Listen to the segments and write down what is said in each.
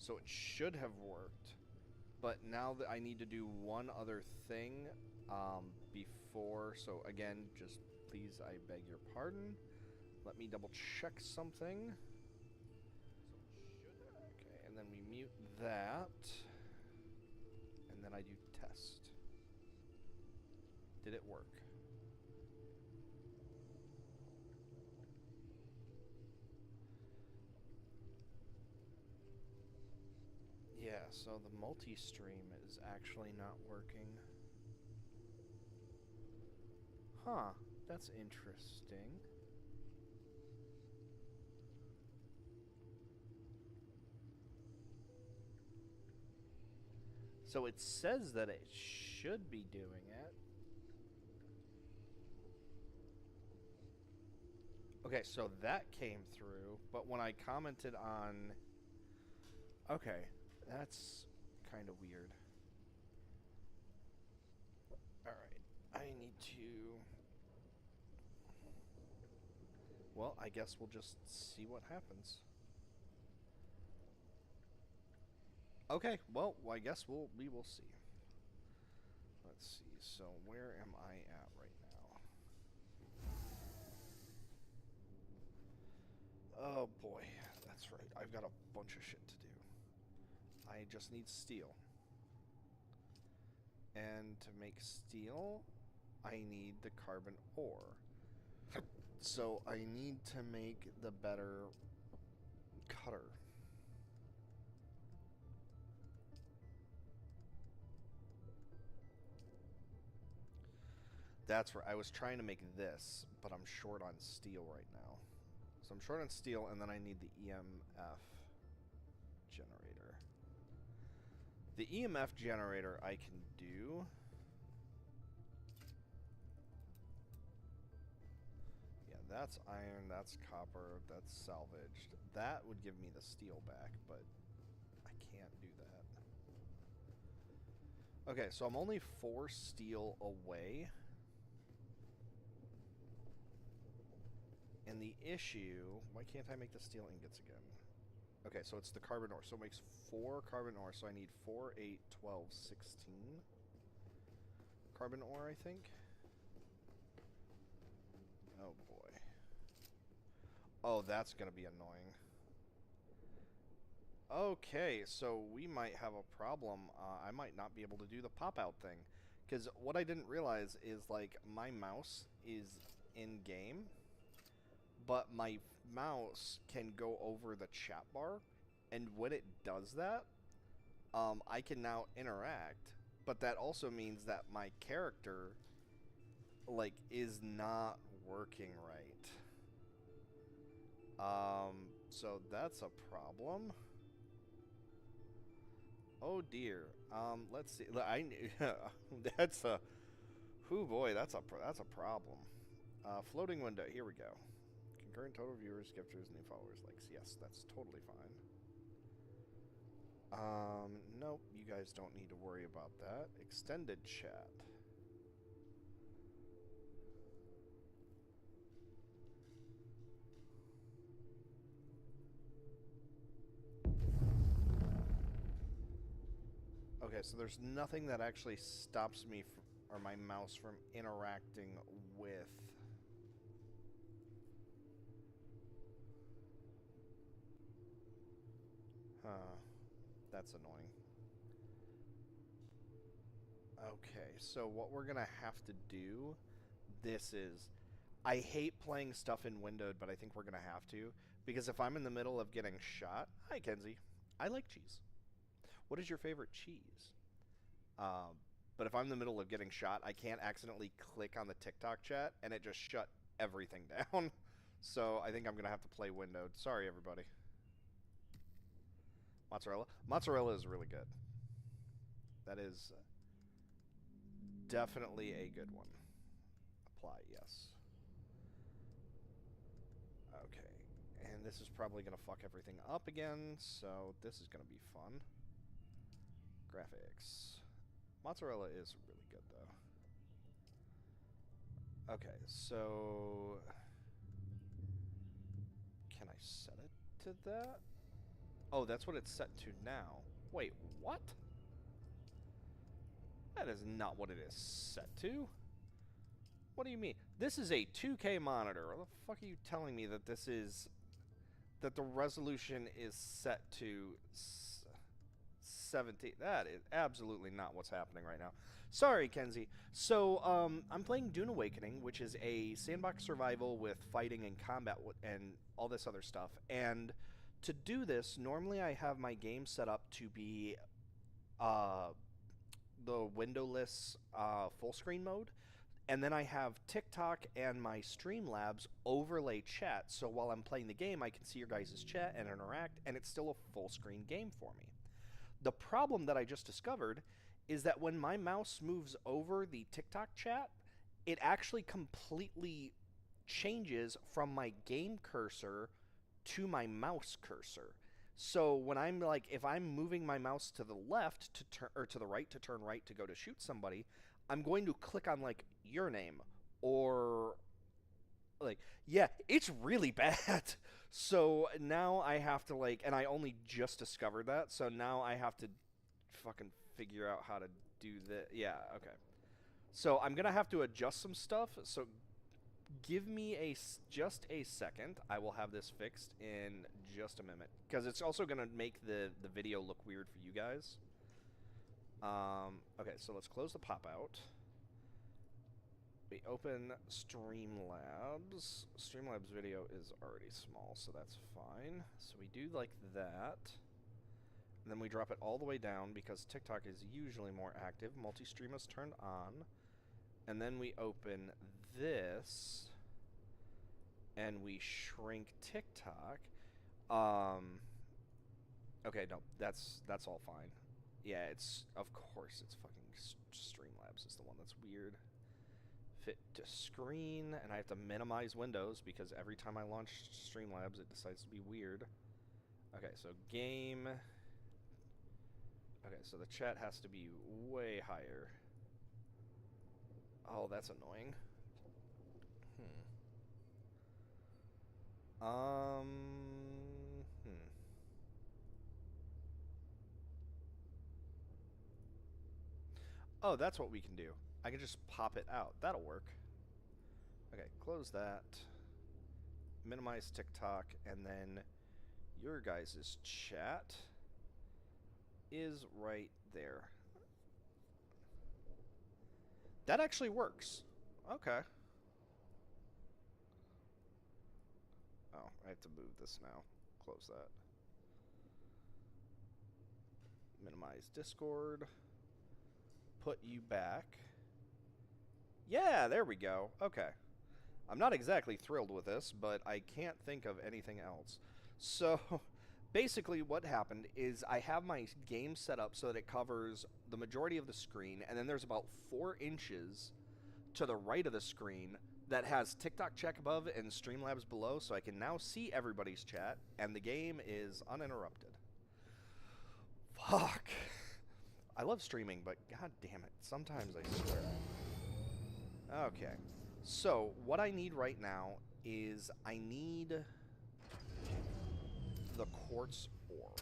So it should have worked. But now that I need to do one other thing before, so again, just please, I beg your pardon. Let me double check something. Okay, and then we mute that. And then I do test. Did it work? Yeah, so the multi-stream is actually not working. Huh, that's interesting. So it says that it should be doing it. Okay, so that came through, but when I commented on... Okay, that's kind of weird. Alright, I need to... Well, I guess we'll just see what happens. Okay, well, I guess we will see. Let's see, so where am I at right now? Oh boy, that's right. I've got a bunch of shit to do. I just need steel. And to make steel, I need the carbon ore. So I need to make the better cutter. That's right. I was trying to make this, but I'm short on steel right now. So I'm short on steel, and then I need the EMF generator. The EMF generator I can do. Yeah, that's iron, that's copper, that's salvaged. That would give me the steel back, but I can't do that. Okay, so I'm only 4 steel away. And the issue... Why can't I make the steel ingots again? Okay, so it's the carbon ore. So it makes 4 carbon ore, so I need 4, 8, 12, 16 carbon ore, I think. Oh, boy. Oh, that's going to be annoying. Okay, so we might have a problem. I might not be able to do the pop-out thing. Because what I didn't realize is, like, my mouse is in-game, but my mouse can go over the chat bar, and when it does that, I can now interact, but that also means that my character, like, is not working right. So that's a problem. Oh dear. Let's see. That's a... Oh boy, that's a problem. Floating window. Here we go. Concurrent total viewers, gifters, new followers, likes. Yes, that's totally fine. Nope, you guys don't need to worry about that. Extended chat. Okay, so there's nothing that actually stops me or my mouse from interacting with... Huh. That's annoying. Okay, so what we're gonna have to do... This is... I hate playing stuff in windowed, but I think we're gonna have to. Because if I'm in the middle of getting shot... Hi, Kenzie. I like cheese. What is your favorite cheese? But if I'm in the middle of getting shot, I can't accidentally click on the TikTok chat, and it just shut everything down. So I think I'm going to have to play windowed. Sorry, everybody. Mozzarella. Mozzarella is really good. That is definitely a good one. Apply, yes. Okay. And this is probably going to fuck everything up again, so this is going to be fun. Graphics. Mozzarella is really good, though. Okay, so... Can I set it to that? Oh, that's what it's set to now. Wait, what? That is not what it is set to. What do you mean? This is a 2K monitor. What the fuck are you telling me that this is... that the resolution is set to 17? That is absolutely not what's happening right now. Sorry, Kenzie. So, I'm playing Dune Awakening, which is a sandbox survival with fighting and combat and all this other stuff. And to do this, normally I have my game set up to be the windowless full screen mode. And then I have TikTok and my Streamlabs overlay chat, so while I'm playing the game, I can see your guys' chat and interact, and it's still a full screen game for me. The problem that I just discovered is that when my mouse moves over the TikTok chat, it actually completely changes from my game cursor to my mouse cursor. So when I'm like, if I'm moving my mouse to the left to turn, or to the right to turn right to go to shoot somebody, I'm going to click on like your name or like, yeah, it's really bad. So now I have to like, and I only just discovered that, so now I have to fucking figure out how to do that. Yeah, okay. So I'm gonna have to adjust some stuff. So give me just a second. I will have this fixed in just a minute because it's also gonna make the video look weird for you guys. Okay, so let's close the pop out. We open Streamlabs. Streamlabs video is already small, so that's fine. So we do like that. And then we drop it all the way down because TikTok is usually more active. Multi-stream is turned on. And then we open this. And we shrink TikTok. Okay, no, that's all fine. Yeah, it's, of course, it's fucking Streamlabs is the one that's weird. Fit to screen, and I have to minimize windows because every time I launch Streamlabs, it decides to be weird. Okay, so game. Okay, so the chat has to be way higher. Oh, that's annoying. Oh, that's what we can do. I can just pop it out. That'll work. Okay, close that. Minimize TikTok, and then your guys' chat is right there. That actually works. Okay. Oh, I have to move this now. Close that. Minimize Discord. Put you back. Yeah, there we go. Okay. I'm not exactly thrilled with this, but I can't think of anything else. So, basically what happened is I have my game set up so that it covers the majority of the screen, and then there's about 4 inches to the right of the screen that has TikTok check above and Streamlabs below, so I can now see everybody's chat, and the game is uninterrupted. Fuck. I love streaming, but god damn it, sometimes I swear. Okay, so what I need right now is I need the quartz ore.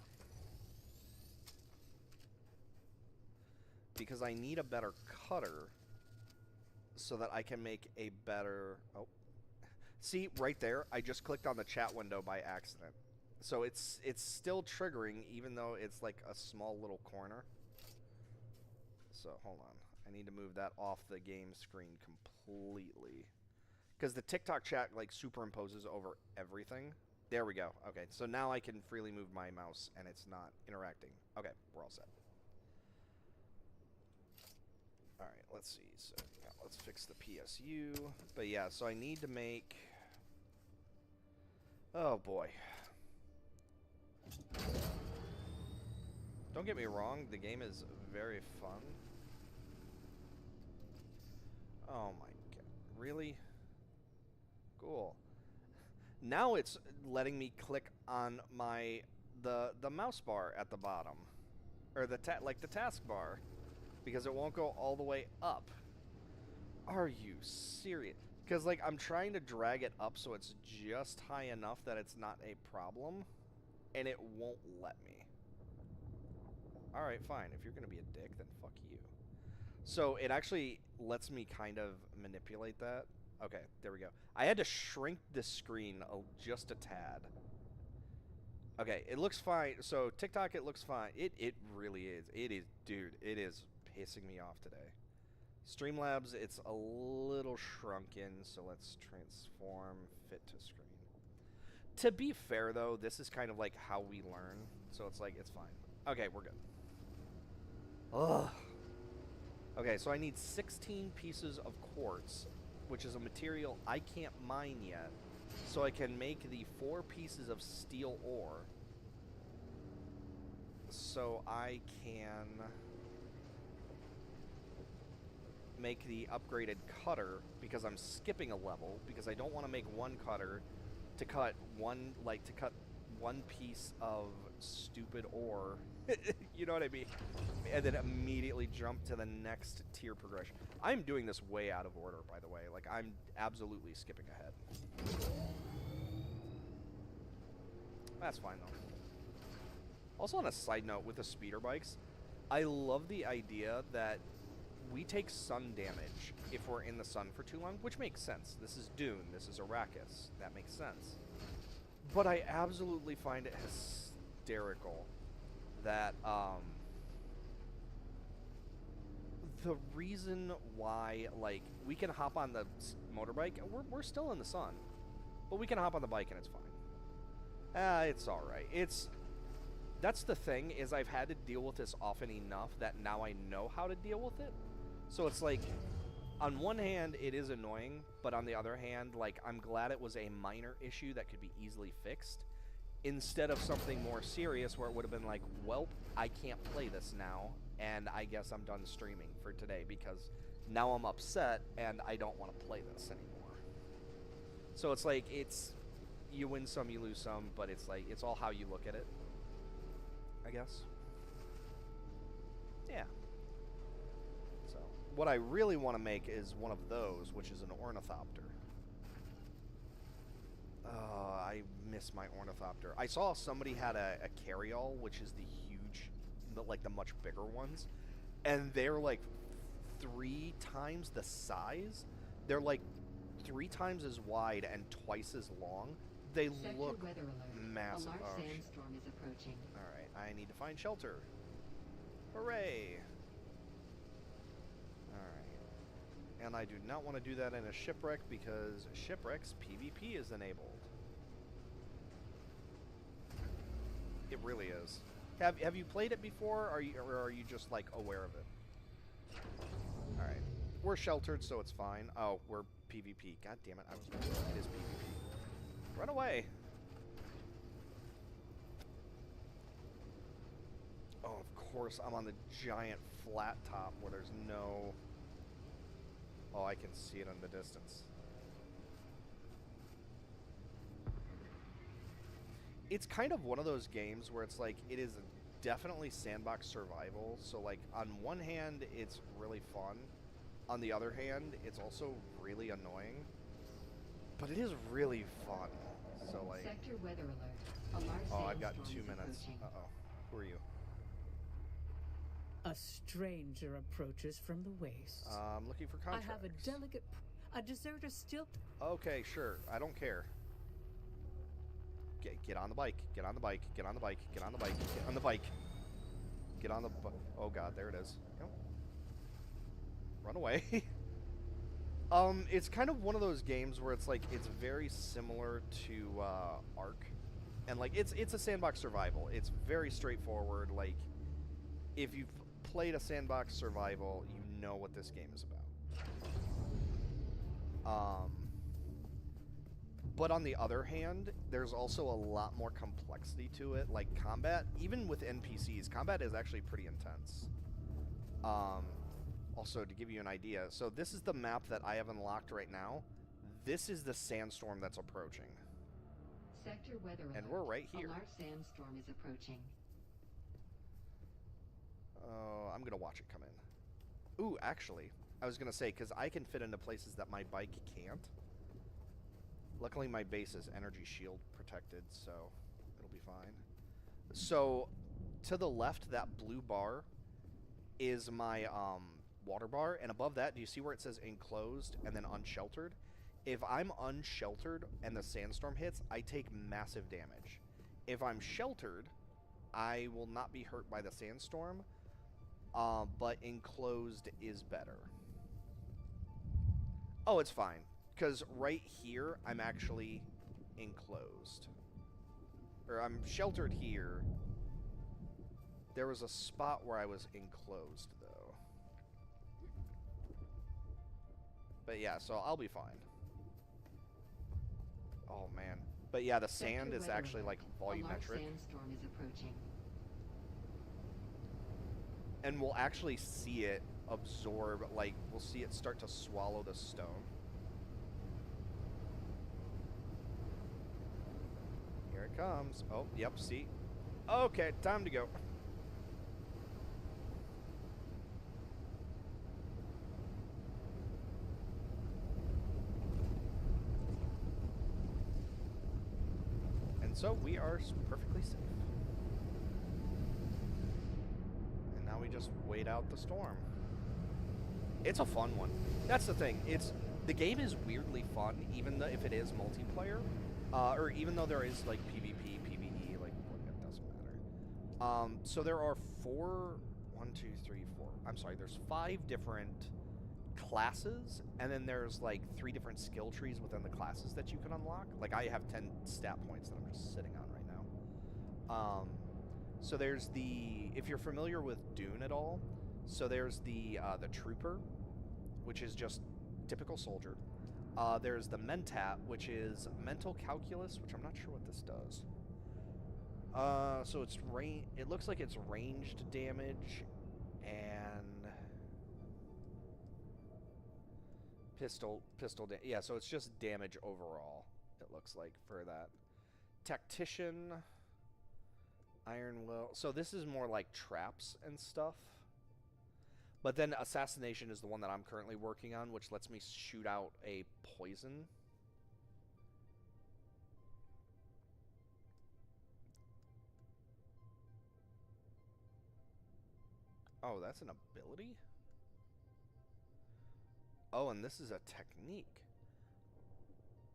Because I need a better cutter so that I can make a better... Oh. See, right there, I just clicked on the chat window by accident. So it's still triggering even though it's like a small little corner. So, hold on. I need to move that off the game screen completely. Because the TikTok chat, like, superimposes over everything. There we go. Okay, so now I can freely move my mouse, and it's not interacting. Okay, we're all set. Alright, let's see. So, yeah, let's fix the PSU. But, yeah, so I need to make... Oh, boy. Don't get me wrong, the game is very fun. Oh my god. Really? Cool. Now it's letting me click on my the mouse bar at the bottom. Or the like the taskbar. Because it won't go all the way up. Are you serious? Because like I'm trying to drag it up so it's just high enough that it's not a problem. and it won't let me. Alright, fine. If you're going to be a dick, then fuck you. So it actually lets me kind of manipulate that. Okay, there we go. I had to shrink the screen just a tad. Okay, it looks fine. So TikTok, it looks fine. It really is. It is, dude, it is pissing me off today. Streamlabs, it's a little shrunken, so let's transform fit to screen. To be fair, though, this is kind of like how we learn, so it's like, it's fine. Okay, we're good. Ugh. Okay, so I need 16 pieces of quartz, which is a material I can't mine yet, so I can make the 4 pieces of steel ore, so I can make the upgraded cutter, because I'm skipping a level, because I don't want to make one cutter to cut one piece of stupid ore. You know what I mean? And then immediately jump to the next tier progression. I'm doing this way out of order, by the way. Like, I'm absolutely skipping ahead. That's fine, though. Also, on a side note, with the speeder bikes, I love the idea that we take sun damage if we're in the sun for too long, which makes sense. This is Dune. This is Arrakis. That makes sense. But I absolutely find it hysterical that the reason why, like, we can hop on the motorbike, we're still in the sun, but we can hop on the bike and it's fine. It's alright. That's the thing, is I've had to deal with this often enough that now I know how to deal with it. So it's like, on one hand, it is annoying, but on the other hand, like, I'm glad it was a minor issue that could be easily fixed, instead of something more serious where it would have been like, well, I can't play this now, and I guess I'm done streaming for today, because now I'm upset, and I don't want to play this anymore. So it's like, you win some, you lose some, but it's like, it's all how you look at it, I guess. Yeah. So, what I really want to make is one of those, which is an ornithopter. I miss my ornithopter. I saw somebody had a carryall, which is the huge, like the much bigger ones, and they're like 3 times the size. They're like 3 times as wide and twice as long. They look massive. A large sandstorm is approaching. Alright, I need to find shelter. Hooray! Alright. And I do not want to do that in a shipwreck, because shipwrecks PvP is enabled. It really is. Have you played it before, or are you just, like, aware of it? Alright. We're sheltered, so it's fine. Oh, we're PvP. God damn it, I was wrong. It is PvP. Run away! Oh, of course, I'm on the giant flat top where there's no... Oh, I can see it in the distance. It's kind of one of those games where it's like, it is definitely sandbox survival. So, like, on one hand, it's really fun. On the other hand, it's also really annoying. But it is really fun. So, like... Sector weather alert. A large oh, I've got sandstorm 2 is minutes. approaching. Uh-oh. Who are you? A stranger approaches from the waste. I'm looking for contracts. I have a delicate... A deserter still... Okay, sure. I don't care. Get on the bike. Get on the bike. Get on the bike. Get on the bike. Get on the bike. Get on the... oh, God. There it is. Go. Run away. It's kind of one of those games where it's like, it's very similar to Ark. And, like, it's a sandbox survival. It's very straightforward. Like, if you've played a sandbox survival, you know what this game is about. But on the other hand, there's also a lot more complexity to it. Like, combat, even with NPCs, combat is actually pretty intense. Also, to give you an idea, so this is the map that I have unlocked right now. This is the sandstorm that's approaching. Sector weather alert. And we're right here. A large sandstorm is approaching. Oh, I'm going to watch it come in. Ooh, actually, I was going to say, because I can fit into places that my bike can't. Luckily, my base is energy shield protected, so it'll be fine. So, to the left, that blue bar is my water bar, and above that, do you see where it says enclosed and then unsheltered? If I'm unsheltered and the sandstorm hits, I take massive damage. If I'm sheltered, I will not be hurt by the sandstorm, but enclosed is better. Oh, it's fine, because right here, I'm actually enclosed. Or I'm sheltered here. There was a spot where I was enclosed, though. But yeah, so I'll be fine. Oh, man. But yeah, the sand is actually, like, volumetric. Sandstorm is approaching. And we'll actually see it absorb, like, we'll see it start to swallow the stone. Here it comes. Oh, yep, see? Okay, time to go. And so we are perfectly safe. And now we just wait out the storm. It's a fun one. That's the thing. The game is weirdly fun, even though if it is multiplayer, or even though there is like PvP, PvE, like it doesn't matter. So there are there's 5 different classes, and then there's like 3 different skill trees within the classes that you can unlock. Like I have 10 stat points that I'm just sitting on right now. So there's if you're familiar with Dune at all, so there's the Trooper, which is just typical soldier. There's the Mentat, which is mental calculus, which I'm not sure what this does. So it looks like it's ranged damage and pistol yeah, so it's just damage overall, it looks like, for that. Tactician, Iron Will. So this is more like traps and stuff. But then Assassination is the one that I'm currently working on, which lets me shoot out a poison. Oh, that's an ability? Oh, and this is a technique.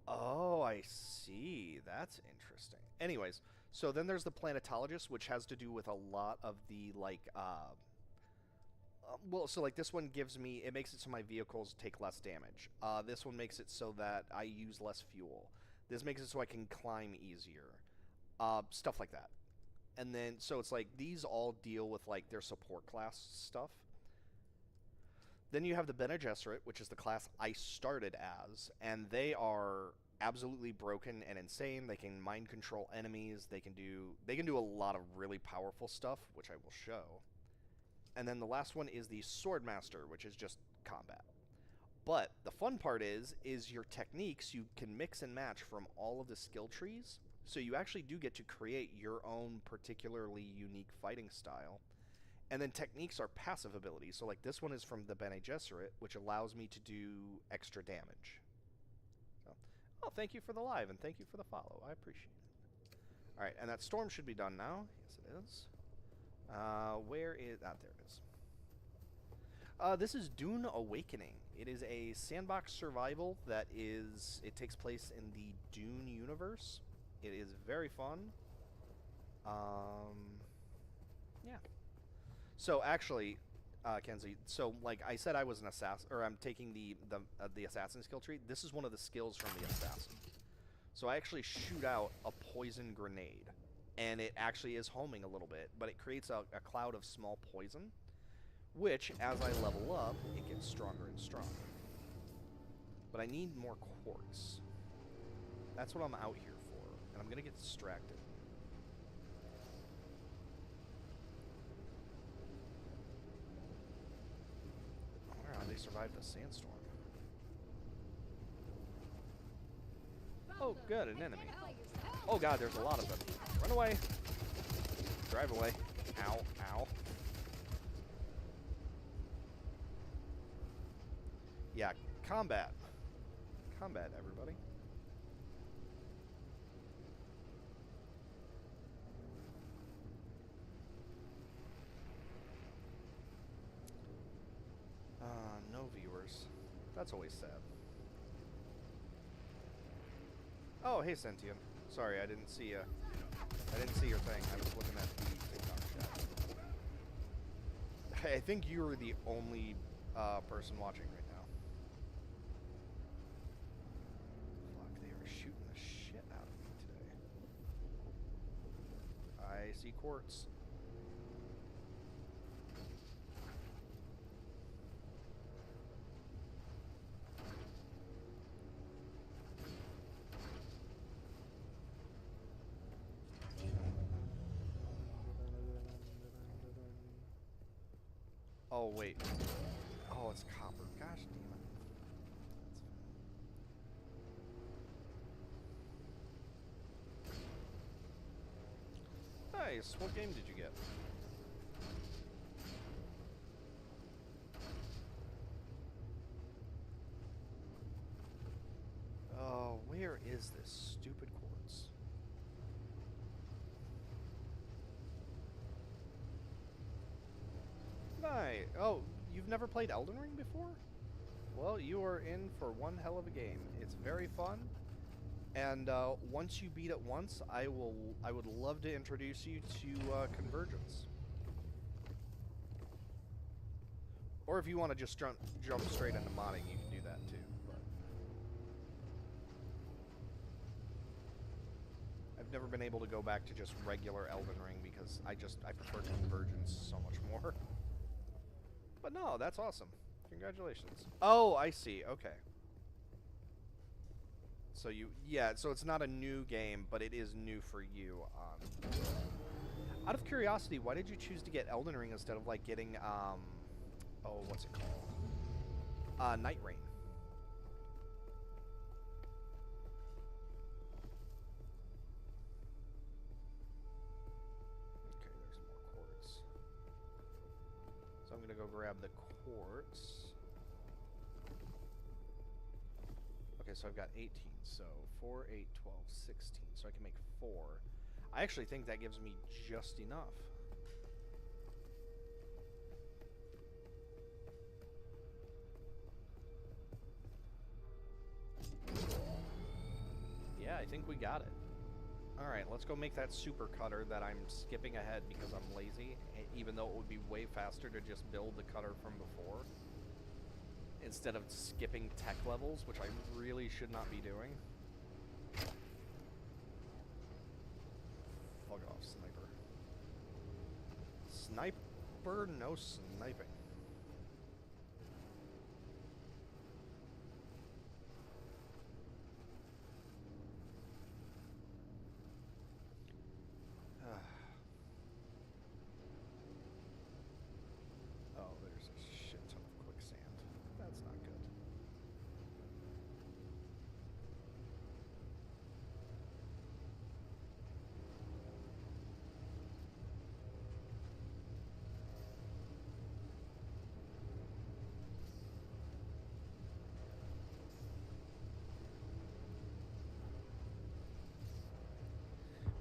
Oh, I see. That's interesting. Anyways, so then there's the Planetologist, which has to do with a lot of the, like, well, so, like, this one it makes it so my vehicles take less damage. This one makes it so that I use less fuel. This makes it so I can climb easier. Stuff like that. And then, so it's like, these all deal with, like, their support class stuff. Then you have the Bene Gesserit, which is the class I started as, and they are absolutely broken and insane. They can mind control enemies. They can do a lot of really powerful stuff, which I will show. And then the last one is the Swordmaster, which is just combat. But the fun part is your techniques you can mix and match from all of the skill trees. So you actually do get to create your own particularly unique fighting style. And then techniques are passive abilities. So like this one is from the Bene Gesserit, which allows me to do extra damage. So, oh, thank you for the live and thank you for the follow. I appreciate it. All right, and that storm should be done now. Yes, it is. Where is... Ah, there it is. This is Dune Awakening. It is a sandbox survival that is... It takes place in the Dune universe. It is very fun. Yeah. So, actually, Kenzie, so, like, I said I was an assassin... Or I'm taking the assassin skill tree. This is one of the skills from the assassin. So I actually shoot out a poison grenade. And it actually is homing a little bit, but it creates a cloud of small poison, which, as I level up, it gets stronger and stronger. But I need more quartz. That's what I'm out here for, and I'm going to get distracted. Wow, they survived the sandstorm. Oh, good, an enemy. Oh god, there's a lot of them. Run away. Drive away. Ow, ow. Yeah, combat. Combat, everybody. That's always sad. Oh, hey, Sentient. Sorry, I didn't see I didn't see your thing. I was looking at the TikTok chat. I think you are the only person watching right now. Fuck, they are shooting the shit out of me today. I see quartz. Oh, wait. Oh, it's copper. Gosh damn it. Nice. What game did you get? Oh, where is this stupid quartz? Nice. Oh, you've never played Elden Ring before? Well, you are in for one hell of a game. It's very fun, and once you beat it once, I would love to introduce you to Convergence. Or if you want to just jump straight into modding, you can do that too. But I've never been able to go back to just regular Elden Ring because I prefer Convergence so much more. But no, that's awesome. Congratulations. Oh, I see. Okay. So so it's not a new game, but it is new for you. Out of curiosity, why did you choose to get Elden Ring instead of like getting oh, what's it called? Night Rain. Okay, there's more quartz. So I'm gonna go grab the quartz. Okay, so I've got 18, so 4, 8, 12, 16, so I can make 4. I actually think that gives me just enough. Yeah, I think we got it. Alright, let's go make that super cutter that I'm skipping ahead because I'm lazy, even though it would be way faster to just build the cutter from before, instead of skipping tech levels, which I really should not be doing. Fuck off, sniper. Sniper, no sniping. Oh, there's a shit ton of quicksand. That's not good.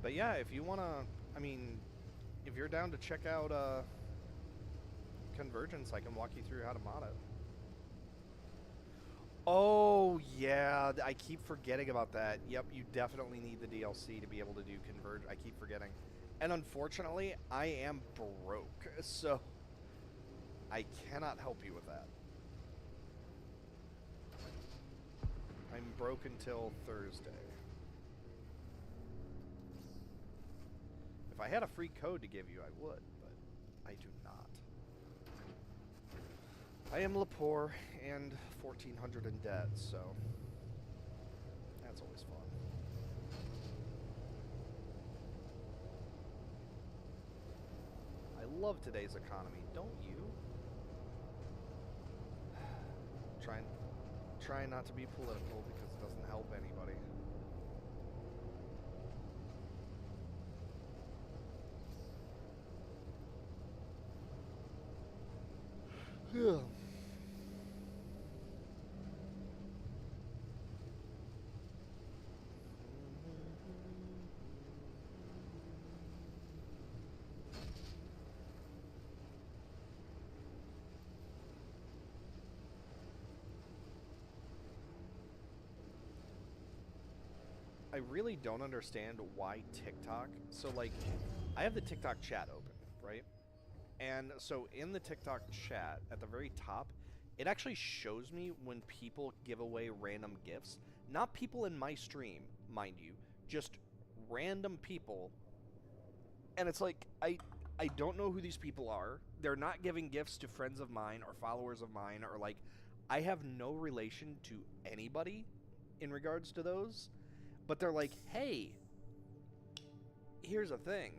But yeah, if you wanna, I mean, if you're down to check out Convergence, I can walk you through how to mod it. Oh yeah, I keep forgetting about that. Yep, you definitely need the DLC to be able to do Converge. I keep forgetting. And unfortunately, I am broke, so I cannot help you with that. I'm broke until Thursday. If I had a free code to give you, I would, but I do not. I am Lepore and 1,400 in debt, so that's always fun. I love today's economy, don't you? Trying not to be political because it doesn't help anybody. Yeah. I really don't understand why TikTok. So, like, I have the TikTok chat open, right? And so in the TikTok chat, at the very top, it actually shows me when people give away random gifts. Not people in my stream, mind you, just random people. And it's like, I don't know who these people are. They're not giving gifts to friends of mine or followers of mine, or like, I have no relation to anybody in regards to those. But they're like, hey, here's a thing.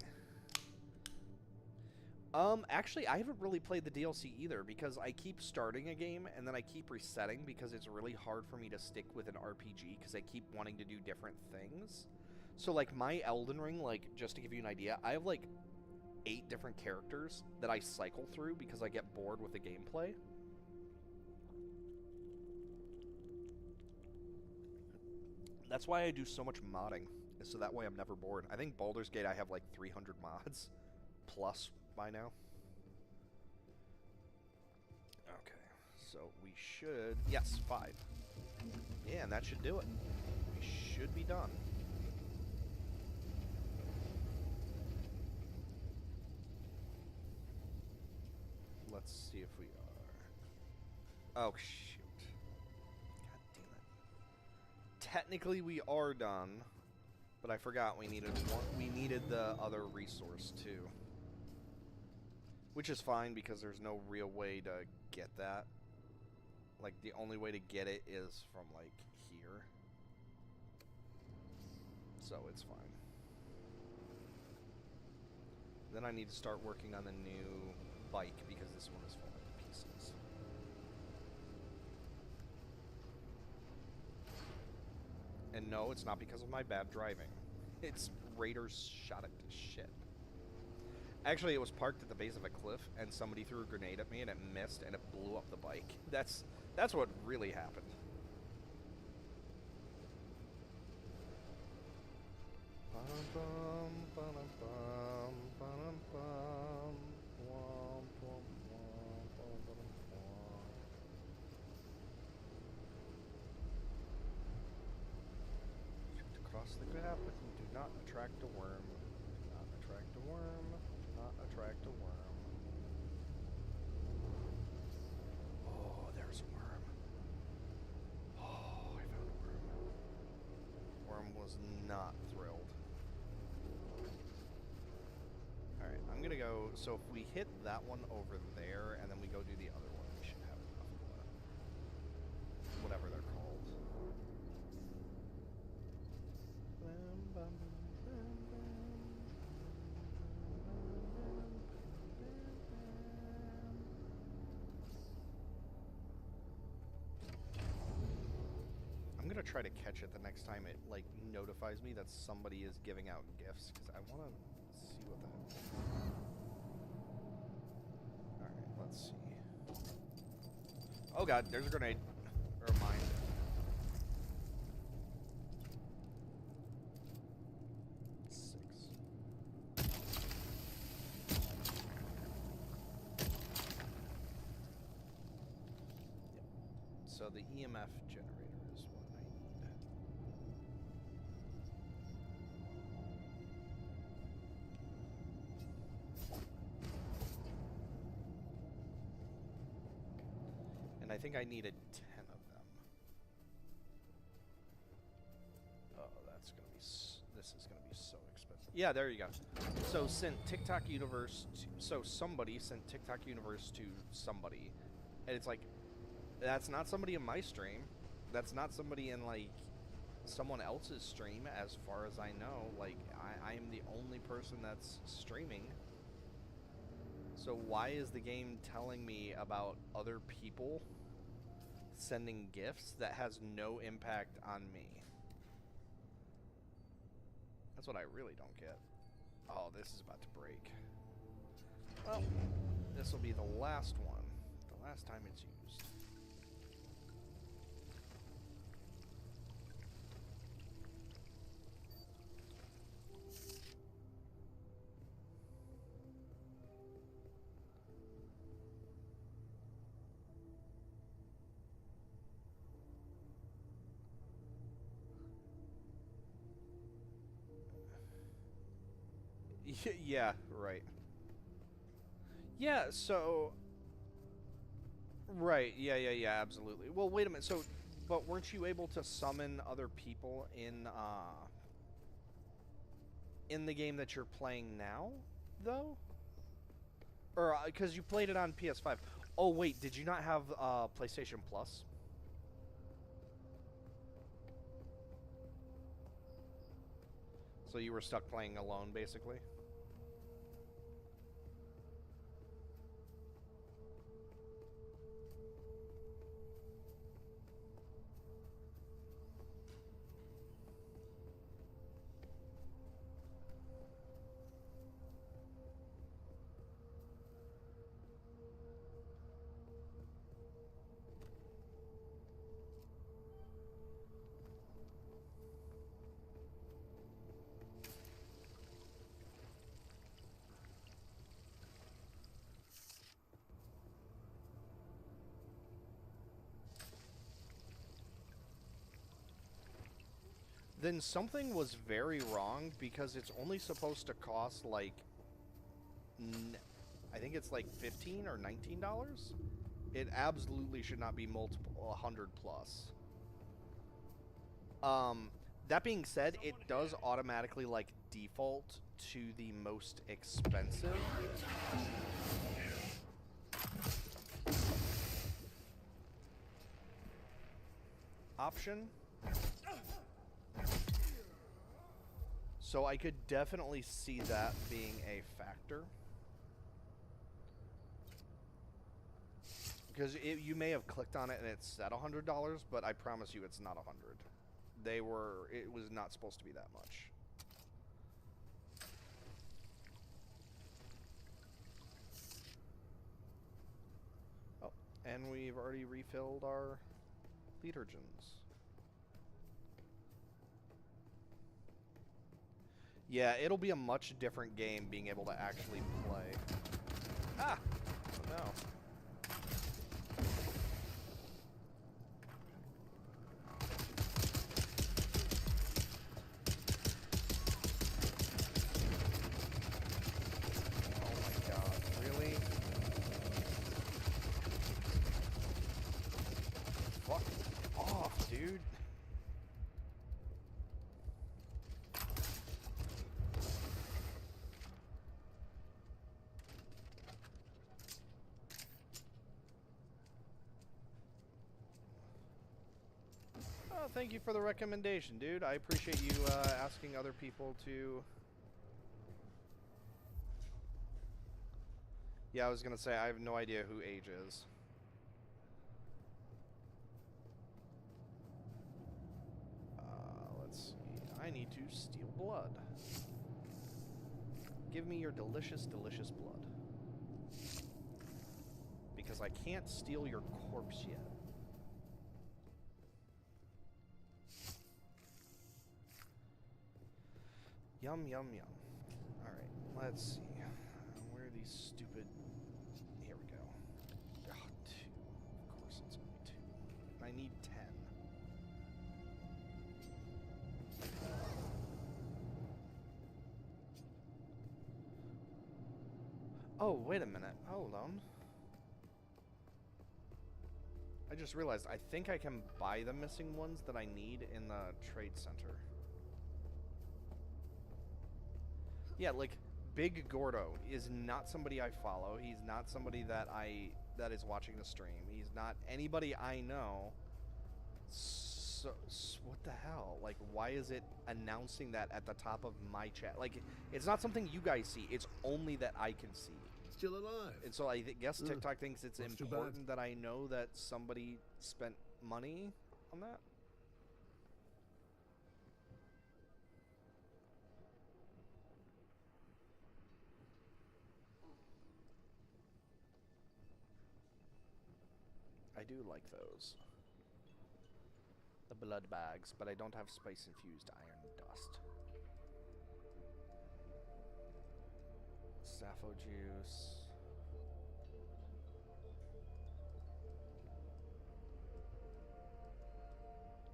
Actually, I haven't really played the DLC either because I keep starting a game and then I keep resetting because it's really hard for me to stick with an RPG because I keep wanting to do different things. So, like, my Elden Ring, like, just to give you an idea, I have, like, 8 different characters that I cycle through because I get bored with the gameplay. That's why I do so much modding, is so that way I'm never bored. I think Baldur's Gate I have, like, 300 mods plus by now. Okay, so we should... Yes, 5. Yeah, and that should do it. We should be done. Let's see if we are. Oh, shoot. God damn it. Technically, we are done, but I forgot we needed one. We needed the other resource, too. Which is fine, because there's no real way to get that. Like, the only way to get it is from, like, here. So, it's fine. Then I need to start working on the new bike, because this one is falling to pieces. And no, it's not because of my bad driving. It's raiders shot it to shit. Actually, it was parked at the base of a cliff, and somebody threw a grenade at me, and it missed, and it blew up the bike. That's what really happened. Shoot across the gap, do not attract a worm. Do not attract a worm. Do not attract a worm. Oh, there's a worm. Oh, I found a worm. Worm was not thrilled. Alright, I'm gonna go... So if we hit that one over there, and then we go do the other one, we should have enough of whatever they're called. I'm gonna try to catch it the next time it, like, notifies me that somebody is giving out gifts, because I want to see what the heck. Alright, let's see. Oh god, there's a grenade. Or a mine. So the EMF generator is what I need. And I think I needed 10 of them. Oh, that's gonna be... This is gonna be so expensive. Yeah, there you go. So sent TikTok Universe to... So somebody sent TikTok Universe to somebody. And it's like... That's not somebody in my stream. That's not somebody in, like, someone else's stream, as far as I know. Like, I am the only person that's streaming. So why is the game telling me about other people sending gifts that has no impact on me? That's what I really don't get. Oh, this is about to break. Well, this will be the last one. The last time it's used. Yeah, right. Yeah, so right. Yeah, absolutely. Well, wait a minute. So, but weren't you able to summon other people in the game that you're playing now, though? Or because you played it on PS5. Oh wait, did you not have PlayStation Plus? So you were stuck playing alone, basically. Then something was very wrong because it's only supposed to cost like, I think it's like $15 or $19. It absolutely should not be multiple 100 plus. That being said, it does automatically like default to the most expensive. Option. So I could definitely see that being a factor. Because you may have clicked on it and it said $100, but I promise you it's not 100. It was not supposed to be that much. Oh, and we've already refilled our detergents. Yeah, it'll be a much different game being able to actually play. Ah! No. Oh my god, really? Fuck off, dude. Oh, thank you for the recommendation, dude. I appreciate you asking other people to... Yeah, I was gonna say, I have no idea who Age is. Let's see. I need to steal blood. Give me your delicious, delicious blood. Because I can't steal your corpse yet. Yum, yum, yum. Alright, let's see. Where are these stupid... Here we go. Oh, 2. Of course it's only 2. I need 10. Oh, wait a minute. Hold on. I just realized I think I can buy the missing ones that I need in the trade center. Yeah, like Big Gordo is not somebody I follow. He's not somebody that is watching the stream. He's not anybody I know. So what the hell? Like, why is it announcing that at the top of my chat? Like, it's not something you guys see. It's only that I can see. Still alive. And so I guess TikTok thinks it's That's too important that I know that somebody spent money on that. I do like those. The blood bags, but I don't have spice-infused iron dust. Sappho juice.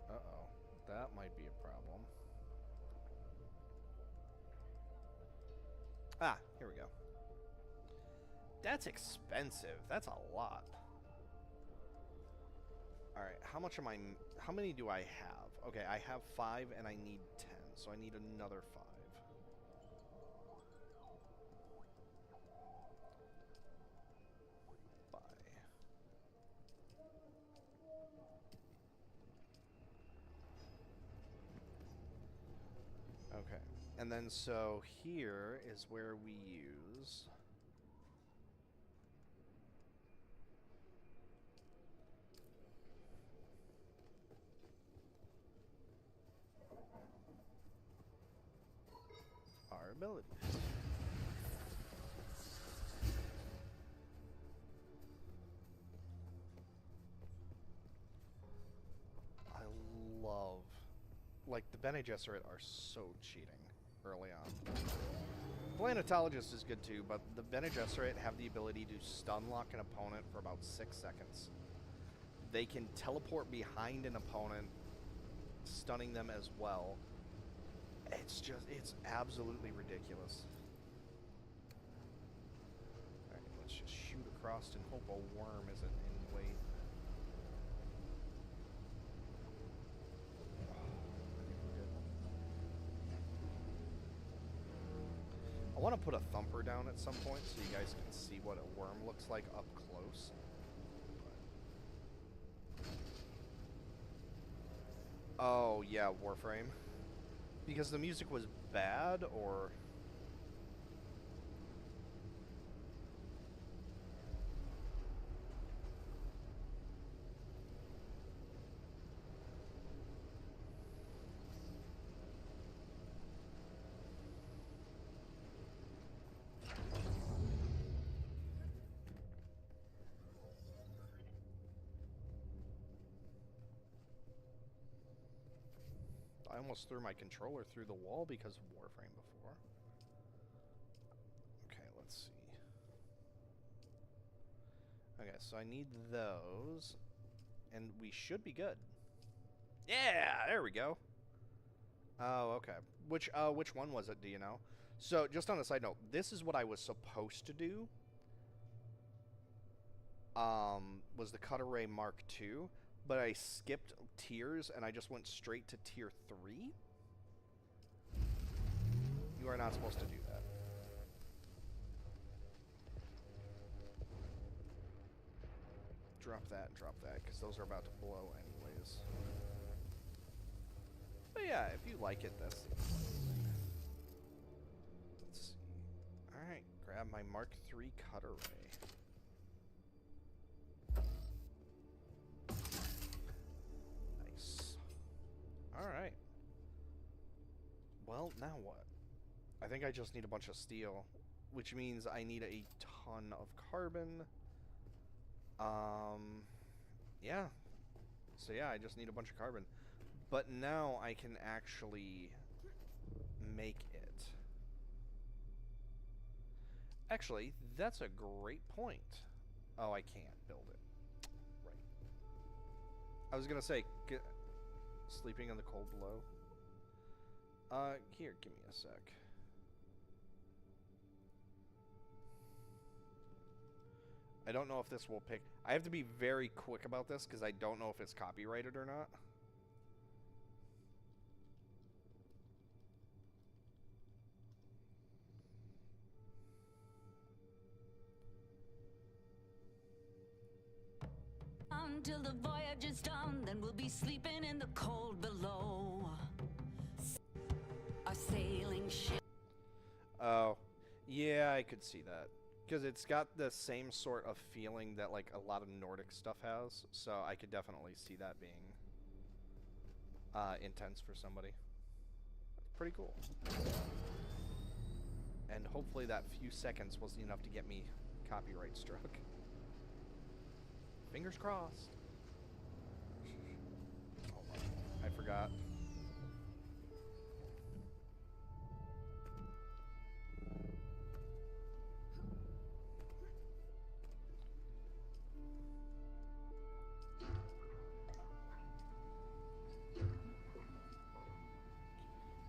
Uh-oh. That might be a problem. Ah, here we go. That's expensive. That's a lot. Alright, how much am I... How many do I have? Okay, I have 5 and I need 10, so I need another 5. Buy. Okay, and then so here is where we use... our abilities. I love... Like, the Bene Gesserit are so cheating early on. Planetologist is good too, but the Bene Gesserit have the ability to stun lock an opponent for about 6 seconds. They can teleport behind an opponent, stunning them as well. It's absolutely ridiculous. Alright, let's just shoot across and hope a worm isn't in the way. I want to put a thumper down at some point so you guys can see what a worm looks like up close. Oh, yeah, Warframe. Because the music was bad, or... I almost threw my controller through the wall because of Warframe before. Okay, let's see. Okay, so I need those, and we should be good. Yeah, there we go. Oh, okay. Which one was it, do you know? So, just on a side note, this is what I was supposed to do. Was the Cutter Ray Mark II, but I skipped tiers and I just went straight to tier 3. You are not supposed to do that. Drop that and drop that, because those are about to blow anyways. But yeah, if you like it, that's the important thing. Let's see. Alright, grab my Mark III Cutter Ray. Alright. Well, now what? I think I just need a bunch of steel, which means I need a ton of carbon. Yeah. So yeah, I just need a bunch of carbon. But now I can actually make it. Actually, that's a great point. Oh, I can't build it. Right. I was gonna say... Sleeping on the cold below. Here, give me a sec. I don't know if this will pick... I have to be very quick about this, because I don't know if it's copyrighted or not. Until the voyage is done, then we'll be sleeping in the cold below. A sailing ship. Oh, yeah, I could see that. Because it's got the same sort of feeling that, like, a lot of Nordic stuff has. So I could definitely see that being intense for somebody. That's pretty cool. And hopefully that few seconds wasn't enough to get me copyright struck. Fingers crossed. Hold on. I forgot.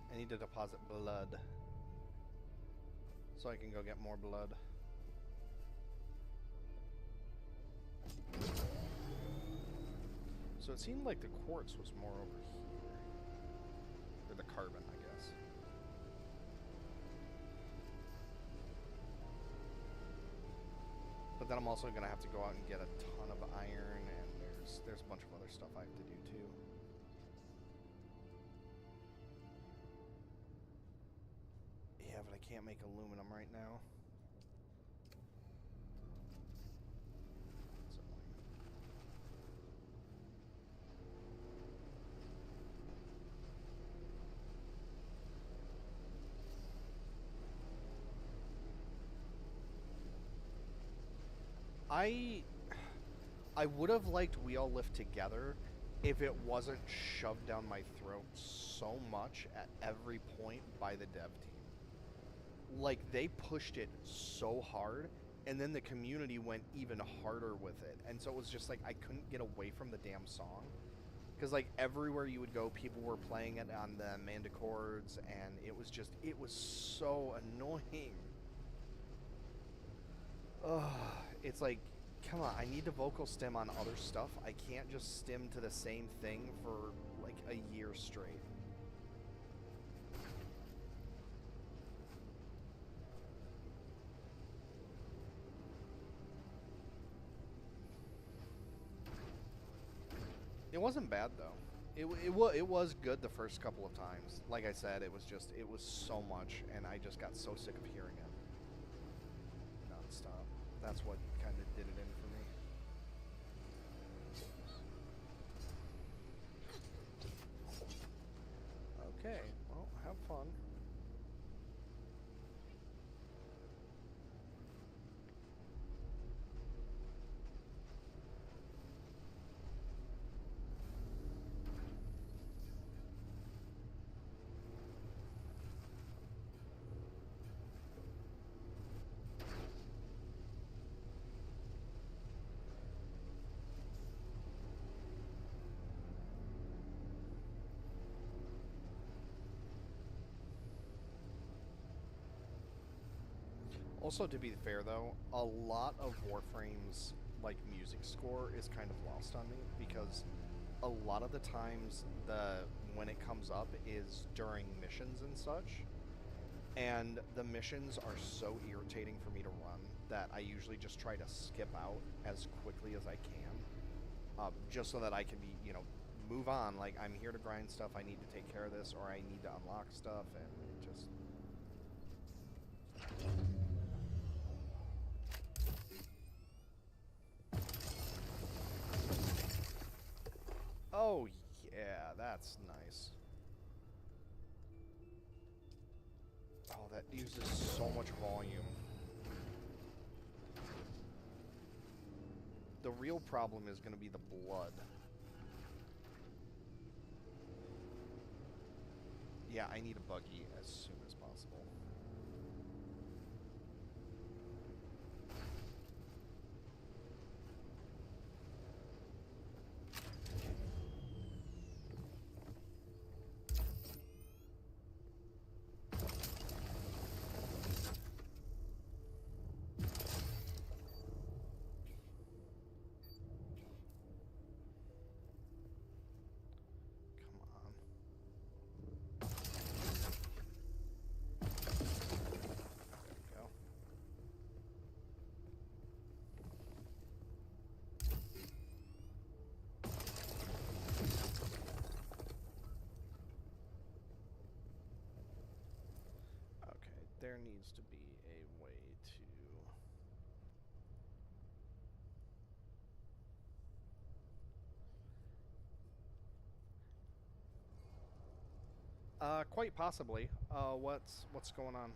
I need to deposit blood. so I can go get more blood. So it seemed like the quartz was more over here. Or the carbon, I guess. But then I'm also going to have to go out and get a ton of iron, and there's a bunch of other stuff I have to do too. Yeah, but I can't make aluminum right now. That's annoying. I would have liked We All Live Together if it wasn't shoved down my throat so much at every point by the dev team. Like, they pushed it so hard, and then the community went even harder with it. And so it was just like, I couldn't get away from the damn song. Because, like, everywhere you would go, people were playing it on the Mandicords, and it was so annoying. Ugh, it's like, come on, I need to vocal stim on other stuff. I can't just stim to the same thing for, like, a year straight. It wasn't bad, though. It was good the first couple of times. Like I said, it was so much, and I just got so sick of hearing it nonstop. That's what kind of did it in for me. Okay, well, have fun. Also, to be fair though, a lot of Warframe's like music score is kind of lost on me because a lot of the times when it comes up is during missions and such, and the missions are so irritating for me to run that I usually just try to skip out as quickly as I can, just so that I can be, move on. Like, I'm here to grind stuff, I need to take care of this, or I need to unlock stuff, and it just... Oh, yeah, that's nice. Oh, that uses so much volume. The real problem is going to be the blood. Yeah, I need a buggy as soon as possible. There needs to be a way to... quite possibly. What's going on?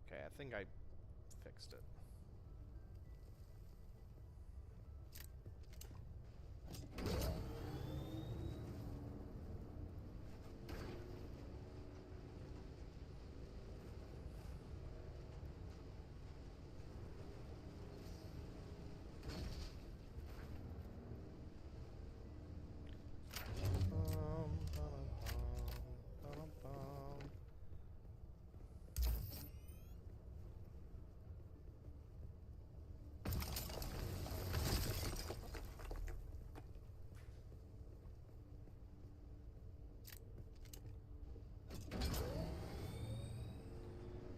Okay, I think I fixed it.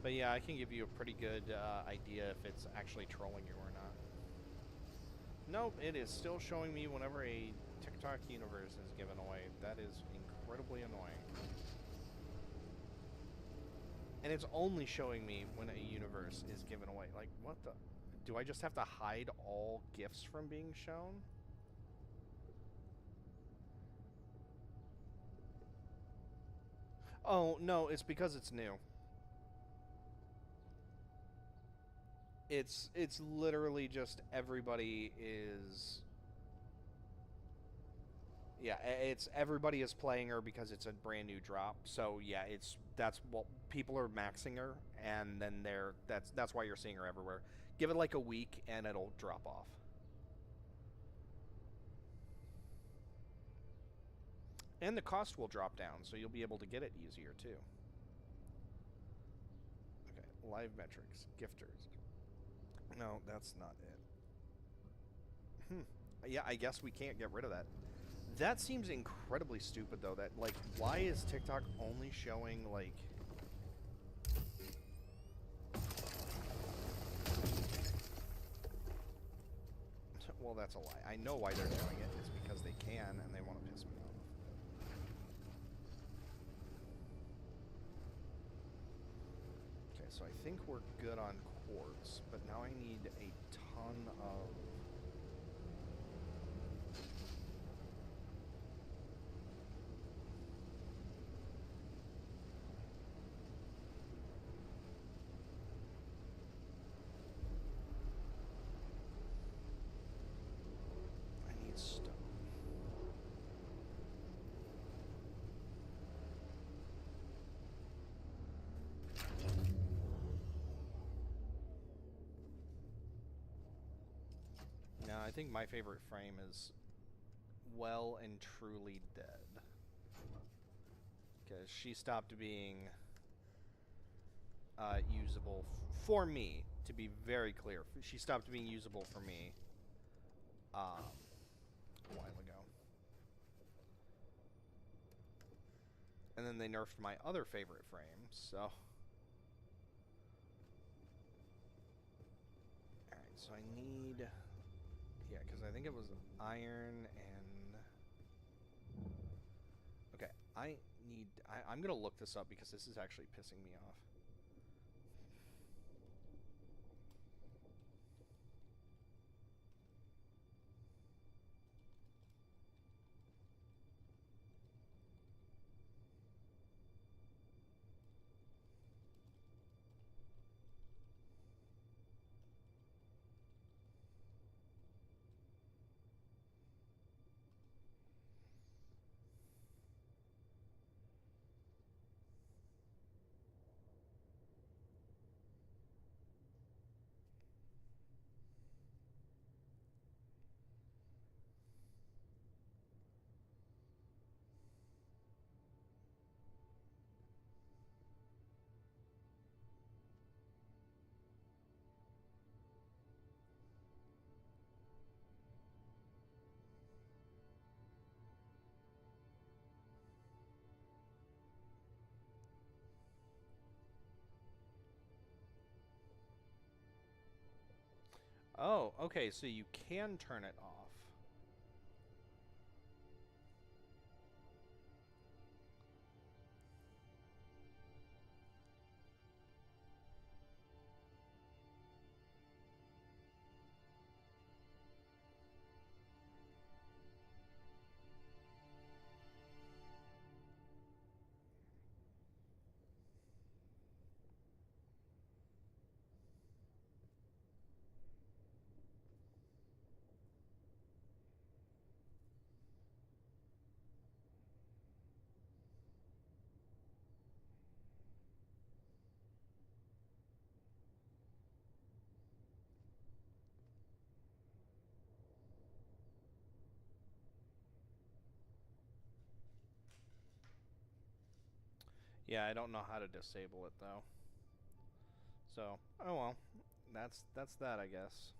But yeah, I can give you a pretty good idea if it's actually trolling you or not. Nope, it is still showing me whenever a TikTok universe is given away. That is incredibly annoying. And it's only showing me when a universe is given away. Like, what the... Do I just have to hide all gifts from being shown? Oh, no, it's because it's new. It's literally just everybody is... Yeah, it's everybody is playing her because it's a brand new drop. So yeah, that's what people are maxing her, and then that's why you're seeing her everywhere. Give it like a week, and it'll drop off. And the cost will drop down, so you'll be able to get it easier too. Okay, live metrics, gifters. No, that's not it. Yeah, I guess we can't get rid of that. That seems incredibly stupid, though. That, like, why is TikTok only showing, like... Well, that's a lie. I know why they're doing it. It's because they can, and they want to piss me off. Okay, so I think we're good on quartz, but now I need a ton of... Stone. Now, I think my favorite frame is well and truly dead. Because she stopped being usable for me, to be very clear. She stopped being usable for me a while ago. And then they nerfed my other favorite frame, so... Alright, so I need... Yeah, because I think it was iron and... Okay, I need... I'm going to look this up because this is actually pissing me off. Oh, okay, so you can turn it off. Yeah, I don't know how to disable it though. So, oh well, that's that, I guess.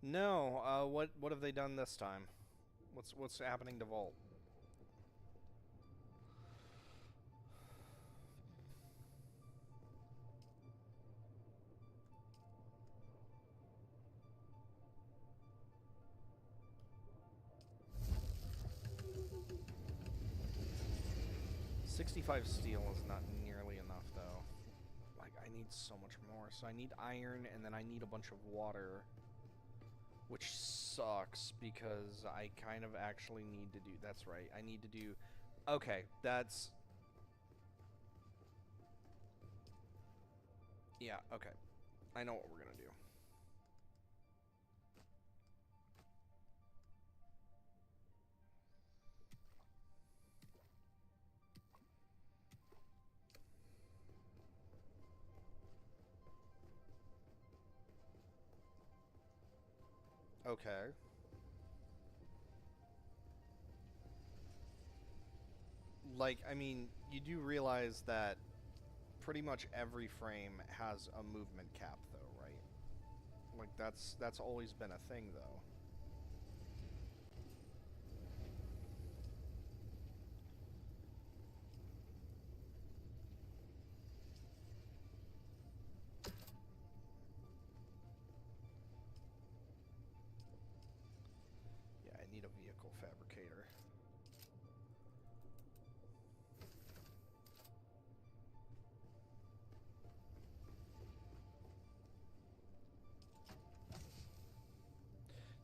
No, what have they done this time? What's happening to Volt? 65 steel is not nearly enough, though. Like, I need so much more. So I need iron, and then I need a bunch of water. Which sucks, because I kind of actually need to do... That's right, I need to do... Okay, that's... Yeah, okay. I know what we're gonna do. Okay. Like, I mean, you do realize that pretty much every frame has a movement cap, though, right? Like, that's always been a thing, though. Yeah, I need a vehicle fabricator.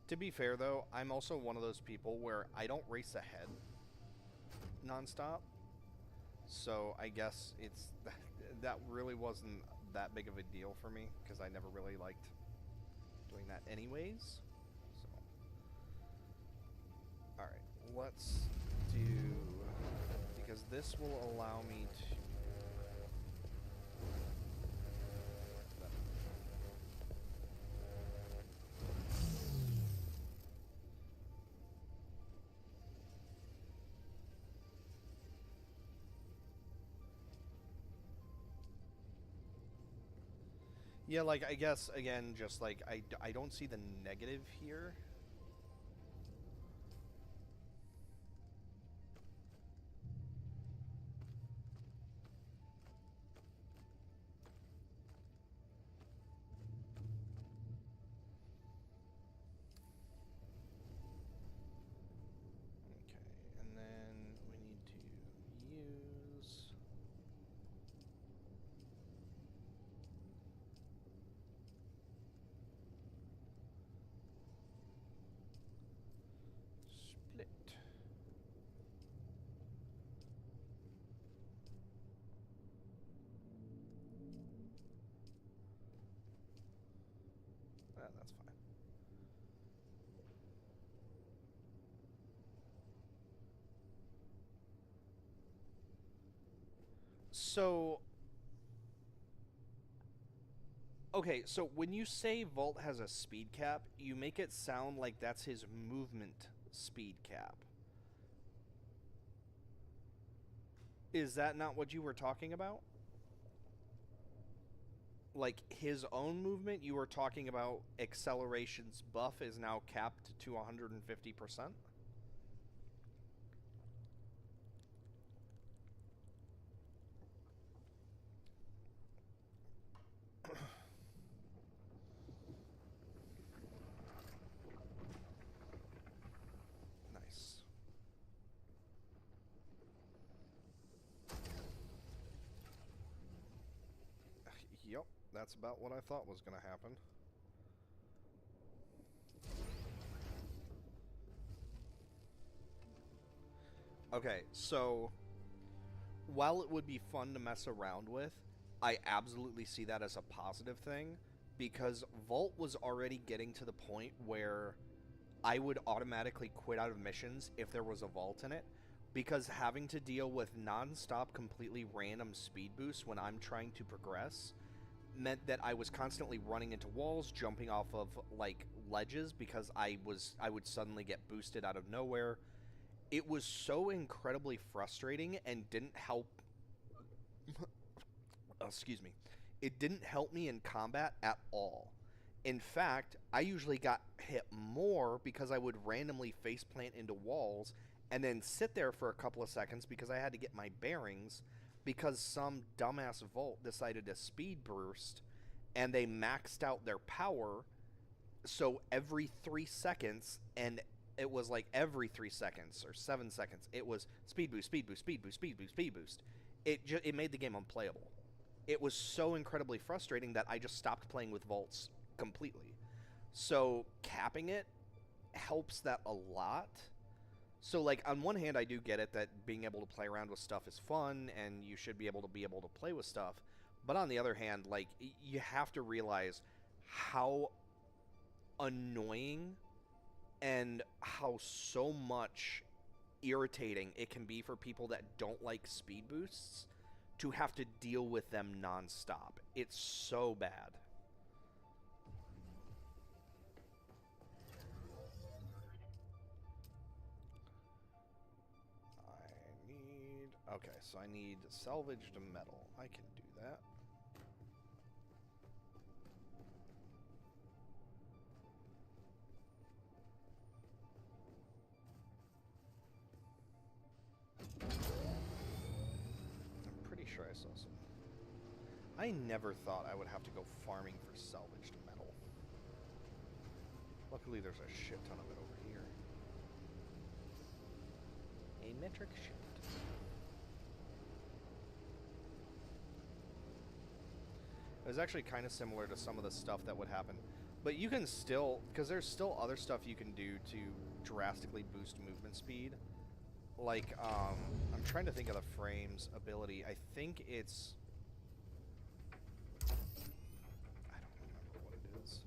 To be fair, though, I'm also one of those people where I don't race ahead nonstop. So I guess it's that really wasn't that big of a deal for me because I never really liked doing that anyways. So, all right, let's do, because this will allow me to. Yeah, like, I guess, again, just, like, I don't see the negative here. Okay, and then we need to use... Split. That's fine. So... Okay, so when you say Vault has a speed cap, you make it sound like that's his movement speed cap. Is that not what you were talking about? Like, his own movement, you were talking about acceleration's buff is now capped to 150%? Nice. Yep, that's about what I thought was going to happen. Okay, so while it would be fun to mess around with, I absolutely see that as a positive thing because Vault was already getting to the point where I would automatically quit out of missions if there was a Vault in it because having to deal with non-stop completely random speed boosts when I'm trying to progress meant that I was constantly running into walls, jumping off of like ledges because I would suddenly get boosted out of nowhere. It was so incredibly frustrating and didn't help excuse me. It didn't help me in combat at all. In fact, I usually got hit more because I would randomly faceplant into walls and then sit there for a couple of seconds because I had to get my bearings because some dumbass Volt decided to speed burst and they maxed out their power so every 3 seconds and it was like every 3 seconds or 7 seconds, it was speed boost, speed boost, speed boost, speed boost, speed boost. It made the game unplayable. It was so incredibly frustrating that I just stopped playing with vaults completely. So capping it helps that a lot. So, like, on one hand, I do get it that being able to play around with stuff is fun, and you should be able to play with stuff. But on the other hand, like, you have to realize how annoying and how so much irritating it can be for people that don't like speed boosts to have to deal with them nonstop. It's so bad. Okay, so I need salvaged metal. I can do that. I'm pretty sure I saw some. I never thought I would have to go farming for salvaged metal. Luckily, there's a shit ton of it over here. A metric shift. It was actually kind of similar to some of the stuff that would happen. But you can still, because there's still other stuff you can do to drastically boost movement speed. Like, I'm trying to think of the frame's ability. I think it's... I don't remember what it is.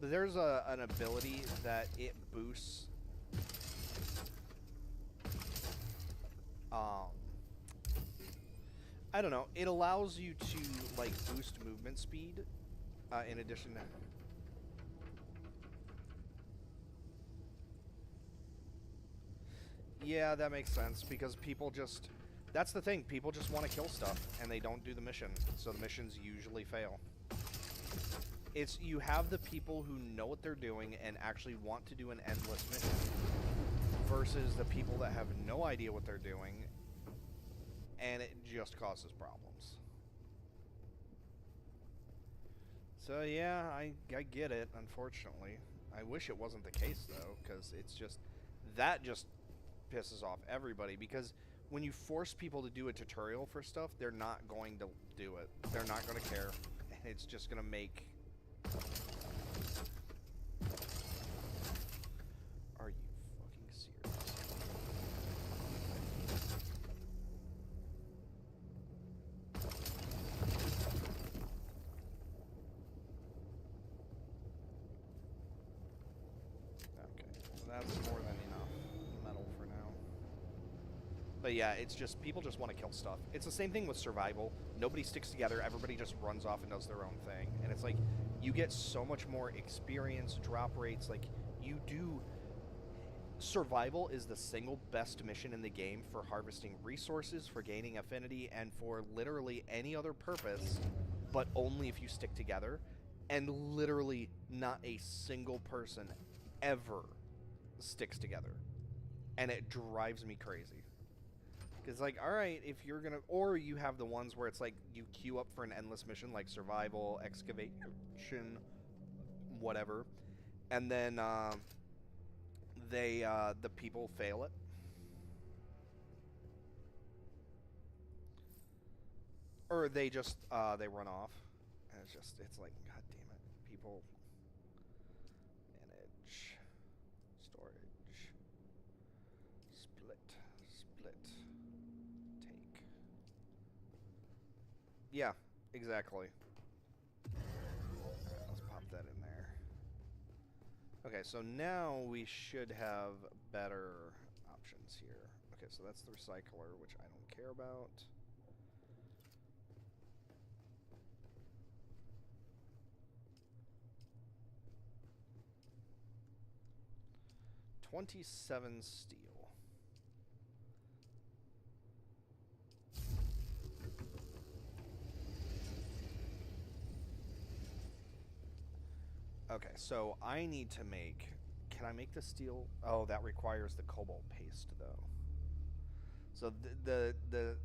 But there's an ability that it boosts... I don't know. It allows you to, like, boost movement speed in addition to... Yeah, that makes sense, because people just... That's the thing. People just want to kill stuff, and they don't do the mission, so the missions usually fail. It's... You have the people who know what they're doing and actually want to do an endless mission, versus the people that have no idea what they're doing, and it just causes problems. So yeah, I get it, unfortunately. I wish it wasn't the case, though, because it's just... That just pisses off everybody, because when you force people to do a tutorial for stuff, they're not going to do it. They're not going to care. And it's just going to make... Are you fucking serious? Okay, that's more than enough metal for now. But yeah, it's just, people just want to kill stuff. It's the same thing with survival. Nobody sticks together, everybody just runs off and does their own thing. And it's like, you get so much more experience, drop rates, like, you do... Survival is the single best mission in the game for harvesting resources, for gaining affinity, and for literally any other purpose, but only if you stick together. And literally not a single person ever sticks together. And it drives me crazy. Because, like, alright, if you're gonna... Or you have the ones where it's like, you queue up for an endless mission, like survival, excavation, whatever. And then, the people fail it. Or they just, they run off. And it's just, it's like, god damn it. People... Manage. Storage. Split. Take. Yeah, exactly. Alright, let's pop that in there. Okay, so now we should have better options here. Okay, so that's the recycler, which I don't care about. $27 steel. Okay, so I need to make... Can I make the steel? Oh, that requires the cobalt paste, though. So the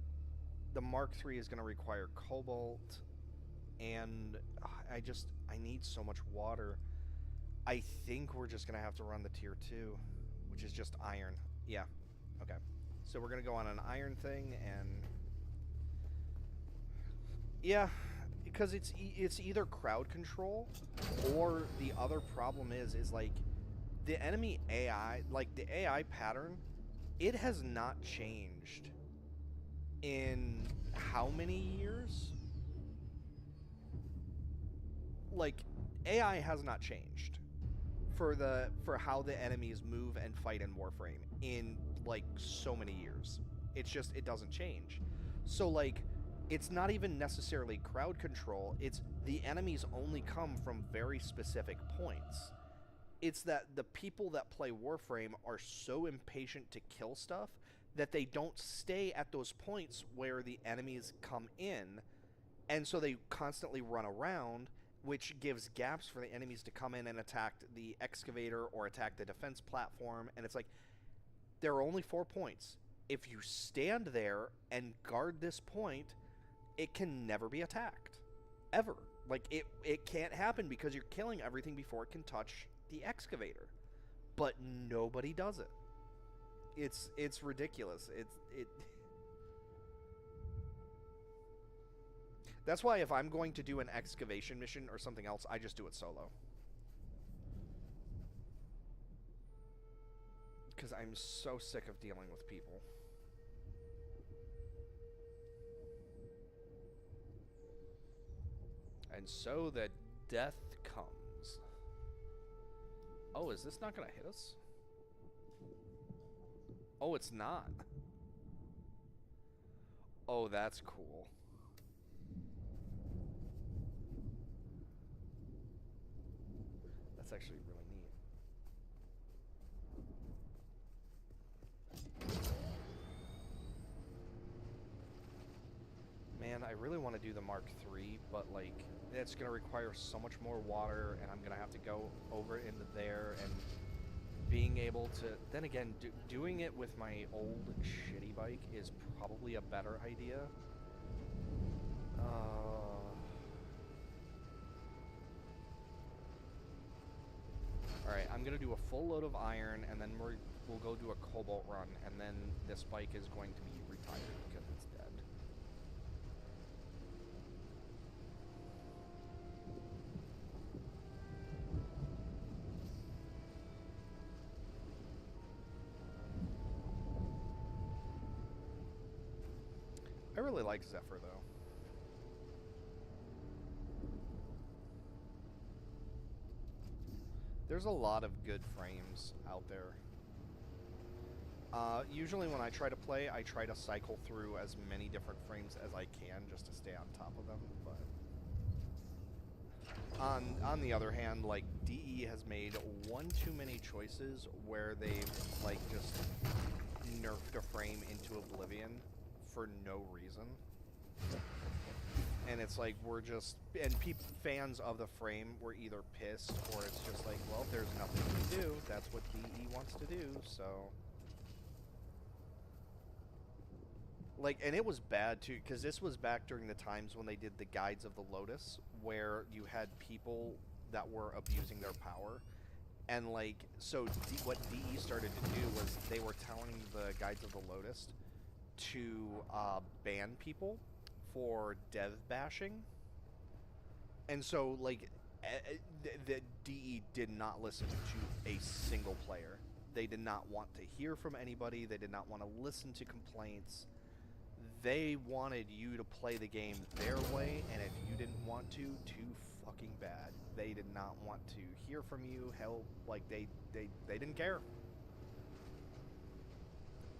Mark III is going to require cobalt, and I need so much water. I think we're just going to have to run the tier 2, which is just iron. Yeah. Okay. So we're going to go on an iron thing, and yeah, because it's either crowd control, or the other problem is like the enemy AI, like the AI pattern, it has not changed in how many years? Like, AI has not changed for how the enemies move and fight in Warframe in like so many years. It's just it doesn't change. So like it's not even necessarily crowd control, it's the enemies only come from very specific points. It's that the people that play Warframe are so impatient to kill stuff that they don't stay at those points where the enemies come in, and so they constantly run around, which gives gaps for the enemies to come in and attack the excavator or attack the defense platform. And it's like, there are only 4 points. If you stand there and guard this point, it can never be attacked. Ever. Like, it can't happen because you're killing everything before it can touch the excavator. But nobody does it. It's ridiculous. That's why if I'm going to do an excavation mission or something else, I just do it solo. Because I'm so sick of dealing with people. And so the death comes. Oh, is this not going to hit us? Oh, it's not. Oh, that's cool. That's actually really neat. Man, I really want to do the Mark III, but like, it's going to require so much more water, and I'm going to have to go over into there, and being able to... Then again, doing it with my old shitty bike is probably a better idea. Alright, I'm going to do a full load of iron, and then we'll go do a cobalt run, and then this bike is going to be retired because it's dead. I really like Zephyr, though. There's a lot of good frames out there. Usually when I try to play, I try to cycle through as many different frames as I can just to stay on top of them, but... On the other hand, like, DE has made one too many choices where they've, like, just nerfed a frame into oblivion for no reason. And it's like, we're just... And fans of the frame were either pissed, or it's just like, well, there's nothing to do. That's what DE wants to do, so... Like, and it was bad, too, because this was back during the times when they did the Guides of the Lotus, where you had people that were abusing their power. And, like, so what DE started to do was they were telling the Guides of the Lotus to ban people for dev bashing. And so, like, the DE did not listen to a single player. They did not want to hear from anybody. They did not want to listen to complaints. They wanted you to play the game their way, and if you didn't want to, too fucking bad. They did not want to hear from you. Hell, like, they didn't care.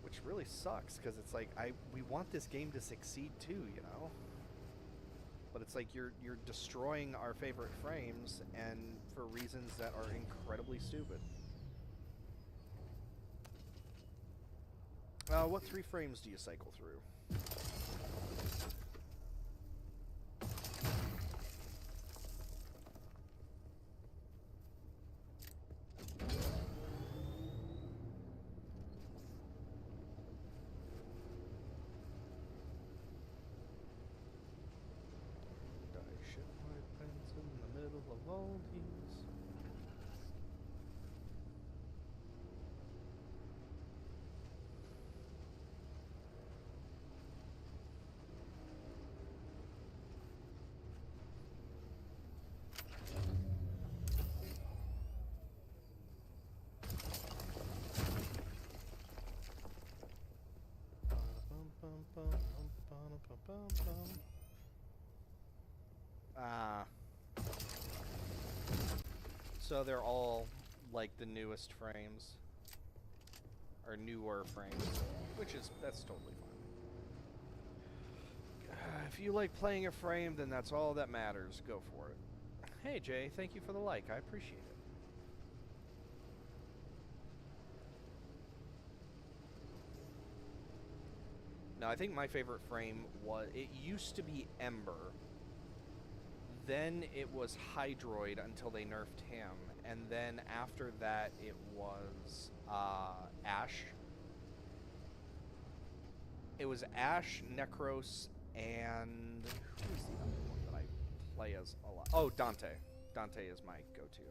Which really sucks, because it's like, we want this game to succeed too, you know? But it's like, you're destroying our favorite frames, and for reasons that are incredibly stupid. What 3 frames do you cycle through? I shit my pants in the middle of all these. Ah. So they're all like the newest frames. Or newer frames. That's totally fine. If you like playing a frame, then that's all that matters. Go for it. Hey Jay, thank you for the like. I appreciate it. No, I think my favorite frame was... It used to be Ember. Then it was Hydroid until they nerfed him. And then after that, it was Ash. It was Ash, Necros, and... Who's the other one that I play as a lot? Oh, Dante. Dante is my go-to.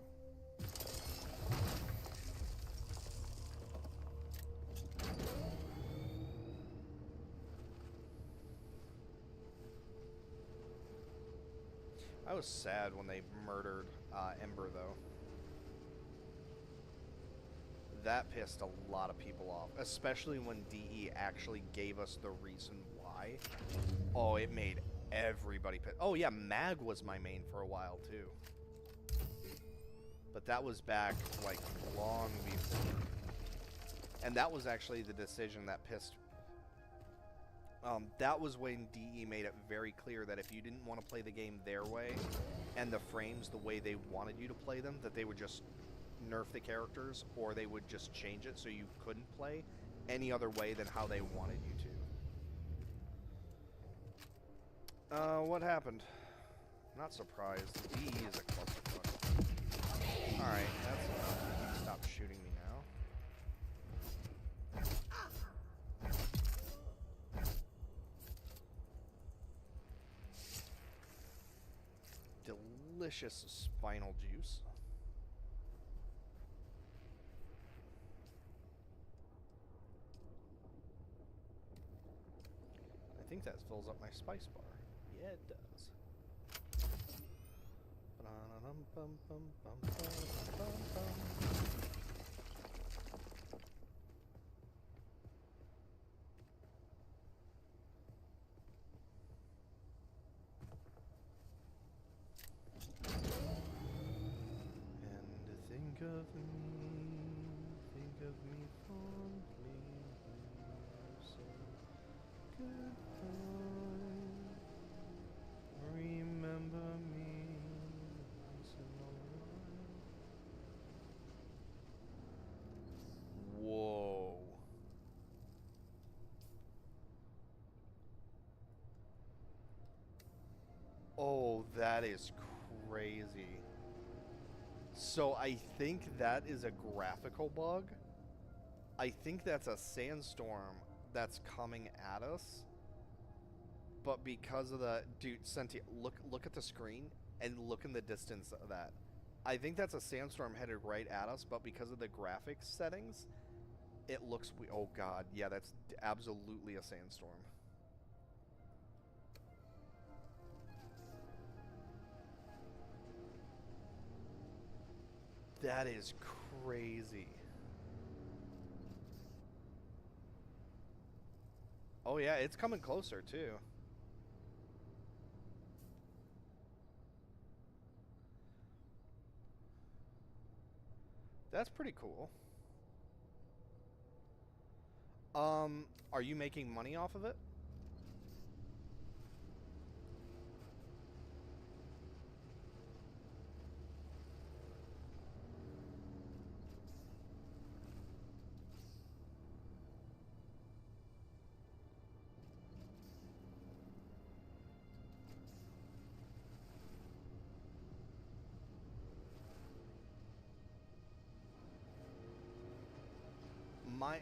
I was sad when they murdered Ember, though. That pissed a lot of people off, especially when DE actually gave us the reason why. Oh, it made everybody pissed. Oh, yeah, Mag was my main for a while, too. But that was back, like, long before. And that was actually the decision that pissed... that was when DE made it very clear that if you didn't want to play the game their way, and the frames the way they wanted you to play them, that they would just nerf the characters, or they would just change it so you couldn't play any other way than how they wanted you to. What happened? Not surprised. DE is a clusterfuck. Alright, that's enough. You can stop shooting me now. Delicious spinal juice. I think that fills up my spice bar. Yeah, it does. And think of me fondly when you say goodbye. Remember me once in a while. Whoa. Oh, that is crazy. So I think that is a graphical bug. I think that's a sandstorm that's coming at us. But because of the... Dude, Senti, look at the screen and look in the distance of that. I think that's a sandstorm headed right at us, but because of the graphics settings, it looks... Oh, God. Yeah, that's absolutely a sandstorm. That is crazy. Oh, yeah, it's coming closer, too. That's pretty cool. Are you making money off of it?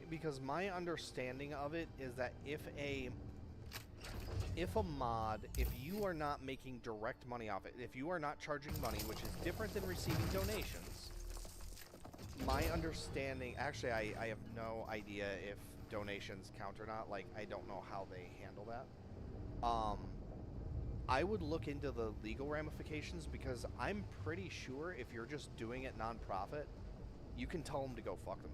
Because my understanding of it is that if a mod, if you are not making direct money off it, if you are not charging money, which is different than receiving donations, my understanding, actually I have no idea if donations count or not, like I don't know how they handle that. I would look into the legal ramifications, because I'm pretty sure if you're just doing it non-profit, you can tell them to go fuck themselves.